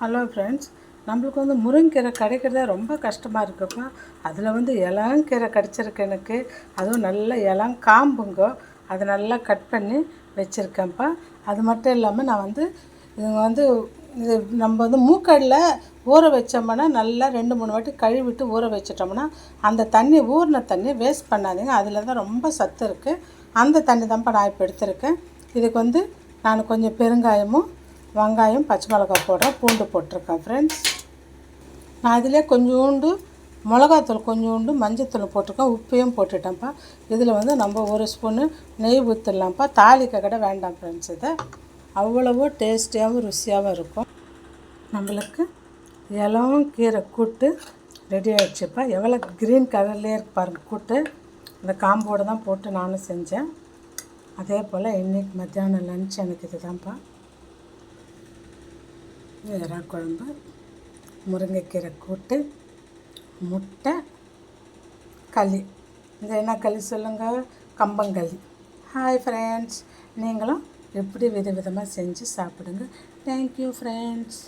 Hello friends, நம்மளுக்கு வந்து முருங்கீரை கிடைக்கிறதே ரொம்ப கஷ்டமாக இருக்குப்பா. அதில் வந்து இளங்கீரை கிடச்சிருக்கு எனக்கு. அதுவும் நல்ல இளங்காம்புங்க. அதை நல்லா கட் பண்ணி வச்சுருக்கேன்ப்பா. அது மட்டும் இல்லாமல் நான் வந்து இது நம்ம வந்து மூக்கடல ஊற வச்சோம்னா நல்லா 2-3 வாட்டி கழுவிட்டு ஊற வச்சிட்டோம்னா அந்த தண்ணி ஊறின தண்ணி வேஸ்ட் பண்ணாதீங்க. அதில் தான் ரொம்ப சத்து இருக்குது. அந்த தண்ணி தான்ப்பா நான் இப்போ எடுத்திருக்கேன். இதுக்கு வந்து நான் கொஞ்சம் பெருங்காயமும் வெங்காயம் பச்சை மிளகாய் போடுறேன், பூண்டு போட்டிருக்கேன் ஃப்ரெண்ட்ஸ். நான் இதிலே கொஞ்சோண்டு மிளகாத்தூள் கொஞ்சோண்டு மஞ்சத்தூள் போட்டிருக்கேன், உப்பையும் போட்டுட்டேன்ப்பா. இதில் வந்து நம்ம 1 ஸ்பூனு நெய் ஊற்றிடலாம்ப்பா. தாளிக்க கூட வேண்டாம் ஃப்ரெண்ட்ஸ். இதை அவ்வளவோ டேஸ்டியாகவும் ருசியாகவும் இருக்கும். நம்மளுக்கு இளங்கீரை கூட்டு ரெடி ஆகிடுச்சுப்பா. எவ்வளோ க்ரீன் கலர்லேயே இருக்கு பாருங்கள் கூட்டு. இந்த காம்போடு தான் போட்டு நானும் செஞ்சேன். அதே போல் இன்றைக்கி மத்தியானம் லன்ச் எனக்கு இது தான்ப்பா. இறா குழம்பு, முருங்கைக்கீரை கூட்டு, முட்டை, களி. இந்த என்ன களி சொல்லுங்கள்? கம்பங்களி. ஹாய் ஃப்ரெண்ட்ஸ், நீங்களும் எப்படி விதவிதமாக செஞ்சு சாப்பிடுங்க. Thank you friends.